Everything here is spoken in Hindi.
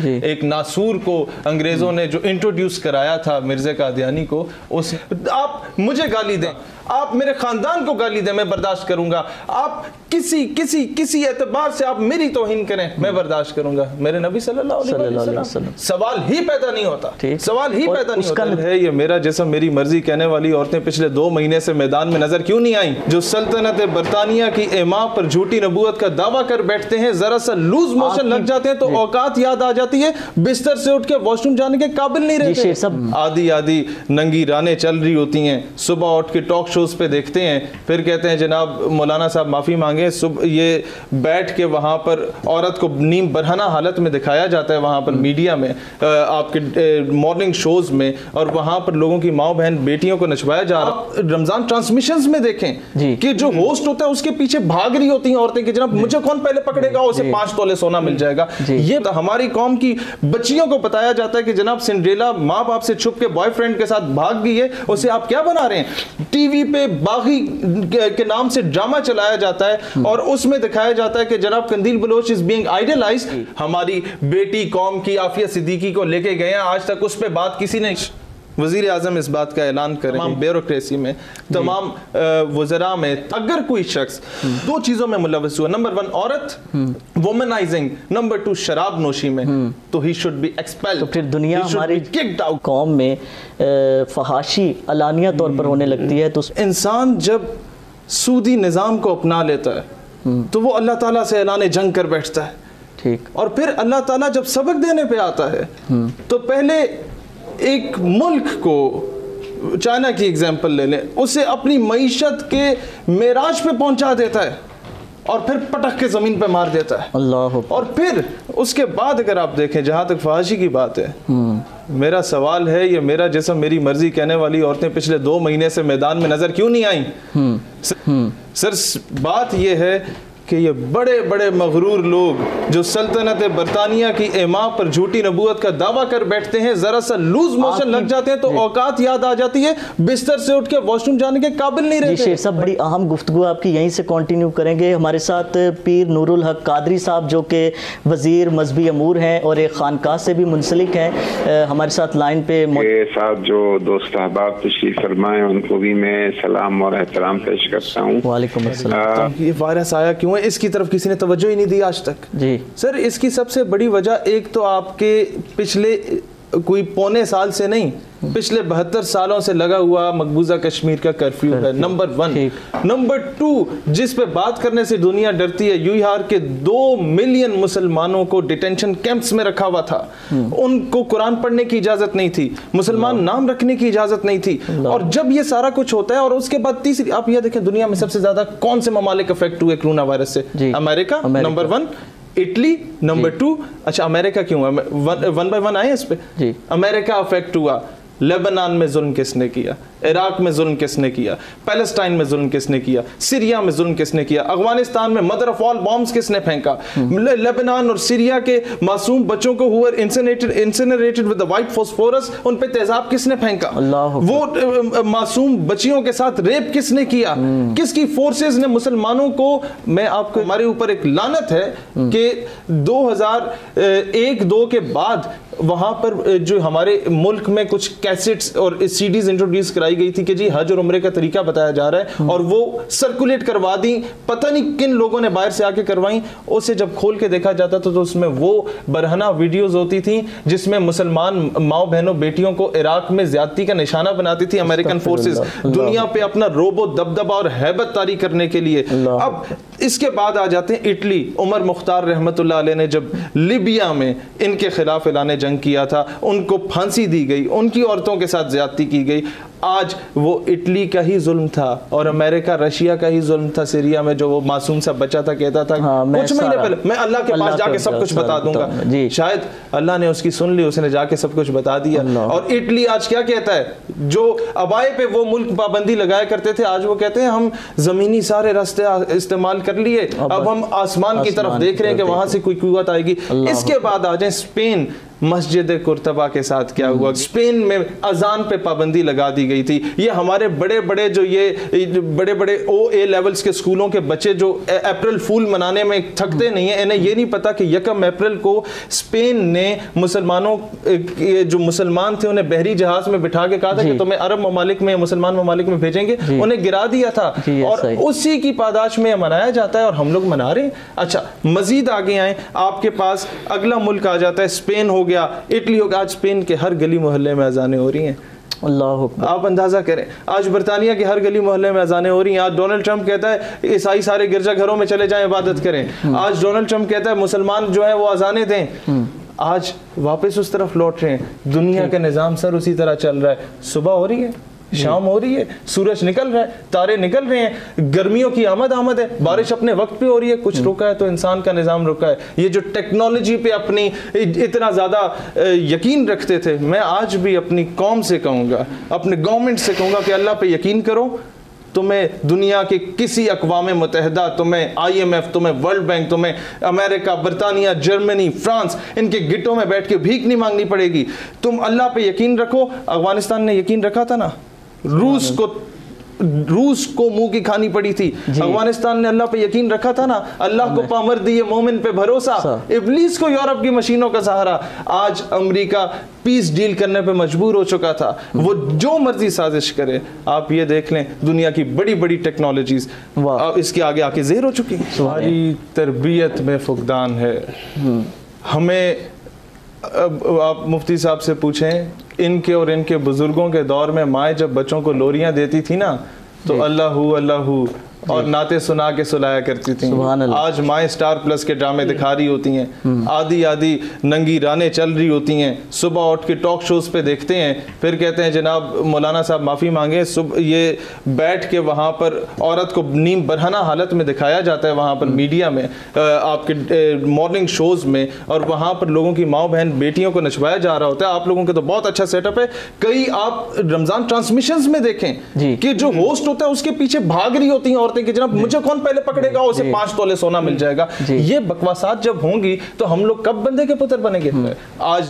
एक नासूर को अंग्रेजों ने जो इंट्रोड्यूस कराया था मिर्ज़ा कादियानी को, उस आप मुझे गाली दें, आप मेरे खानदान को गाली दें, मैं बर्दाश्त करूंगा। आप किसी किसी किसी एतबार से आप मेरी तौहीन करें, मैं बर्दाश्त करूंगा। मेरे नबी सल्लल्लाहु अलैहि वसल्लम सवाल ही पैदा नहीं होता, सवाल ही पैदा नहीं होता है। ये मेरा जिस्म मेरी मर्जी कहने वाली औरतें पिछले 2 महीने से मैदान में नजर क्यों नहीं आई? जो सल्तनत बरतानिया की इमाम पर झूठी नबूवत का दावा कर बैठते हैं, जरा सा लूज मोशन लग जाते हैं तो औकात याद आ जाती है, बिस्तर से उठ के वॉशरूम जाने के काबिल नहीं रहते। सब आधी आधी नंगी रानें चल रही होती हैं, सुबह उठ के टॉक शोज पे देखते हैं, फिर कहते हैं जनाब मौलाना साहब माफी मांगे। सुबह ये बैठ के वहां पर औरत को नीम बरहना हालत में दिखाया जाता है वहां पर मीडिया में, आपके मॉर्निंग शोज में, और वहां पर लोगों की माँ बहन बेटियों को नचवाया जा रहा। रमजान ट्रांसमिशंस में देखें कि जो होस्ट होता है उसके पीछे भाग रही होती हैं औरतें कि जनाब मुझे कौन पहले पकड़ेगा, उसे 5 तोले सोना मिल जाएगा। ये तो हमारी कौम की बच्चियों को बताया जाता है कि जनाब सिंड्रेला माँ बाप से छुप के बॉयफ्रेंड के साथ भाग गई है, उसे आप क्या बना रहे हैं। टीवी पे बागी के नाम से ड्रामा चलाया जाता है और उसमें दिखाया जाता है कि जनाब कंदील बलोच इज बीइंग आइडलाइज्ड। हमारी बेटी कौम की आफिया सिद्दीकी को लेके गए हैं, आज तक उस पे बात किसी ने। वजीर आजम इस बात का ऐलान करें, तमाम ब्यूरोक्रेसी में, तमाम वज़रा में अगर कोई शख्स 2 चीजों में मुलव्वस हुआ, नंबर 1 औरत वुमनाइजिंग, नंबर 2 शराब नोशी में, तो ही शुड बी एक्सपेल्ड। तो फिर दुनिया हमारी कौम में फहाशी अलानिया तौर पर होने लगती है। तो इंसान जब सूदी निज़ाम को अपना लेता है तो वो अल्लाह ताला से ऐलान जंग कर बैठता है। ठीक। और फिर अल्लाह ताला जब सबक देने पे आता है तो पहले एक मुल्क को, चाइना की एग्जांपल ले लें, उसे अपनी मईशत के मेराज पे पहुंचा देता है और फिर पटक के जमीन पे मार देता है। अल्लाह। और फिर उसके बाद अगर आप देखें, जहां तक फहाशी की बात है, मेरा सवाल है, ये मेरा जिस्म मेरी मर्जी कहने वाली औरतें पिछले 2 महीने से मैदान में नजर क्यों नहीं आई? सर बात ये है कि ये बड़े बड़े मगरूर लोग जो सल्तनत बरतानिया की इमाम पर झूठी नबूवत का दावा कर बैठते हैं, जरा सा लूज मोशन लग जाते हैं तो औकात याद आ जाती है, बिस्तर से उठ के वॉशरूम जाने के काबिल नहीं रहते। शेर साहब, बड़ी अहम गुफ्तगू आपकी यहीं से कंटिन्यू करेंगे। हमारे साथ पीर नूरुल हक कादरी साहब जो कि वजीर मजहबी अमूर हैं और एक खानकाह से भी मुंसलिक हैं, हमारे साथ लाइन पे साहब। जो दोस्त अहबाब तशरीफ फरमाए उनको भी मैं सलाम और एहतराम पेश करता हूँ। वालेकुम अस्सलाम। ये वायरस आया क्यों है, इसकी तरफ किसी ने तवज्जो ही नहीं दी आज तक। जी सर, इसकी सबसे बड़ी वजह एक तो आपके पिछले कोई 1.25 साल से नहीं, पिछले 72 सालों से लगा हुआ मकबूजा कश्मीर का कर्फ्यू है, नंबर 1। नंबर 2, जिस पे बात करने से दुनिया डरती है, यूहार के 2 मिलियन मुसलमानों को डिटेंशन कैंप्स में रखा हुआ था। उनको कुरान पढ़ने की इजाजत नहीं थी, मुसलमान नाम रखने की इजाजत नहीं थी। और जब ये सारा कुछ होता है और उसके बाद तीसरी, आप ये देखें दुनिया में सबसे ज्यादा कौन से ममालिक अफेक्ट हुए कोरोना वायरस से? America number 1, Italy number 2। अच्छा, अमेरिका क्यों है? 1 बाय 1 आए इस पे। अमेरिका अफेक्ट हुआ। लेबनान में जुल्म किसने किया? इराक में जुल्म किसने किया? पैलेस्टाइन में जुल्म किसने किया? सीरिया में जुल्म किसने किया? अफगानिस्तान में मदर ऑफ ऑल बॉम्ब्स किसने फेंका? लेबनान और सीरिया के मासूम बच्चों को हुए इंसिनरेटेड विद द व्हाइट फास्फोरस, उन पे तेजाब किसने फेंका? वो मासूम बच्चियों के साथ रेप किसने किया? किसकी फोर्सेस ने मुसलमानों को, मैं आपको, हमारे ऊपर एक लानत है कि 2001-2 के बाद वहां पर जो हमारे मुल्क में कुछ कैसेट्स और सीडीज इंट्रोड्यूस कराई गई थी कि जी हज और उम्रे का तरीका बताया जा रहा है, और वो सर्कुलेट करवा दी, पता नहीं किन लोगों ने बाहर से आके करवाई। उसे जब खोल के देखा जाता था तो उसमें वो बरहना वीडियोस होती थी जिसमें मुसलमान माओ बहनों बेटियों को इराक में ज्यादती का निशाना बनाती थी अमेरिकन फोर्सेस, दुनिया पे अपना रोबो दबदबा और हैबत तारी करने के लिए। अब इसके बाद आ जाते हैं इटली। उमर मुख्तार रहमतुल्लाह अलैह ने जब लिबिया में इनके खिलाफ ऐलान जंग किया था, उनको फांसी दी गई, उनकी औरतों के साथ ज्यादती की गई। आज वो इटली का ही जुल्म था और अमेरिका रशिया का ही जुल्म था सीरिया में, जो वो मासूम सा बच्चा था, कहता था कुछ महीने पहले मैं अल्लाह के पास जाके सब कुछ बता दूंगा। शायद अल्लाह ने उसकी सुन ली, उसने जाके सब कुछ बता दिया। और इटली आज क्या कहता है? जो अबाए पे वो मुल्क पाबंदी लगाया करते थे, आज वो कहते हैं हम जमीनी सारे रास्ते इस्तेमाल कर लिए, अब हम आसमान की तरफ देख रहे हैं कि वहां से कोई कुव्वत आएगी। इसके बाद आ जाए स्पेन, मस्जिद कुर्तबा के साथ क्या हुआ, स्पेन में अजान पे पाबंदी लगा दी गई थी। ये हमारे बड़े बड़े जो ये बड़े बड़े OA लेवल्स के स्कूलों के बच्चे जो अप्रैल फूल मनाने में थकते नहीं है, इन्हें ये नहीं पता कि 1 अप्रैल को स्पेन ने मुसलमानों जो मुसलमान थे उन्हें बहरी जहाज में बिठा के कहा था कि तुम्हें अरब ममालिक में, मुसलमान ममालिक में भेजेंगे, उन्हें गिरा दिया था और उसी की पादाश में मनाया जाता है और हम लोग मना रहे हैं। अच्छा, मजीद आगे आए, आपके पास अगला मुल्क आ जाता है, स्पेन हो गया, इटली हो गया। आज स्पेन के हर गली मोहल्ले में अजानें हो रही हैं। अल्लाह अकबर। आप अंदाजा करें, आज बरतानिया की हर गली मोहल्ले में अजानें हो रही हैं। आज डोनाल्ड ट्रंप कहता है ईसाई सारे गिरजाघरों में चले जाएं, इबादत करें। आज डोनाल्ड ट्रंप कहता है मुसलमान जो है वो अजानें दें। आज वापस उस तरफ लौट रहे हैं। दुनिया का निज़ाम सर उसी तरह चल रहा है। सुबह हो रही है, शाम हो रही है, सूरज निकल रहा है, तारे निकल रहे हैं, गर्मियों की आमद है, बारिश अपने वक्त पे हो रही है। कुछ रुका है तो इंसान का निज़ाम रुका है। ये जो टेक्नोलॉजी पे अपनी इतना ज़्यादा यकीन रखते थे, मैं आज भी अपनी कौम से कहूँगा, अपने गवर्नमेंट से कहूँगा कि अल्लाह पे यकीन करो। तुम्हें दुनिया के किसी अक़वाम मुत्तहिदा, तुम्हें IMF, तुम्हें वर्ल्ड बैंक, तुम्हें अमेरिका, बरतानिया, जर्मनी, फ्रांस, इनके गिट्टों में बैठ के भीख नहीं मांगनी पड़ेगी। तुम अल्लाह पे यकीन रखो। अफगानिस्तान ने यकीन रखा था ना, रूस को मुंह की खानी पड़ी थी। अफगानिस्तान ने अल्लाह पे यकीन रखा था ना, अल्लाह को पामर दिए, मोमिन पे भरोसा, इब्लीस को यूरोप की मशीनों का सहारा। आज अमेरिका पीस डील करने पे मजबूर हो चुका था। वो जो मर्जी साजिश करे, आप ये देख लें, दुनिया की बड़ी बड़ी टेक्नोलॉजीज इसके आगे आके ज़ेर हो चुकी है। हमारी तरबियत में फुकदान है। हमें आप मुफ्ती साहब से पूछें, इनके और इनके बुजुर्गों के दौर में माएँ जब बच्चों को लोरियां देती थी ना, तो अल्लाहू अल्लाहू और नाते सुना के सुलाया करती थी। आज माएँ स्टार प्लस के ड्रामे दिखा रही होती हैं, आधी आधी नंगी रानें चल रही होती हैं, सुबह उठ के टॉक शोज पे देखते हैं, फिर कहते हैं जनाब मौलाना साहब माफ़ी मांगे। सुबह ये बैठ के वहाँ पर औरत को नीम बरहना हालत में दिखाया जाता है वहाँ पर मीडिया में, आपके मॉर्निंग शोज में, और वहाँ पर लोगों की माँ बहन बेटियों को नचवाया जा रहा होता है। आप लोगों के तो बहुत अच्छा सेटअप है। कई आप रमज़ान ट्रांसमिशंस में देखें कि जो होस्ट होता है उसके पीछे भाग रही होती हैं कि जनाब मुझे कौन पहले पकड़ेगा, उसे 5 तोले सोना मिल जाएगा। ये बकवासात जब होंगी तो हम लोग कब बंदे के पुत्र बनेंगे? आज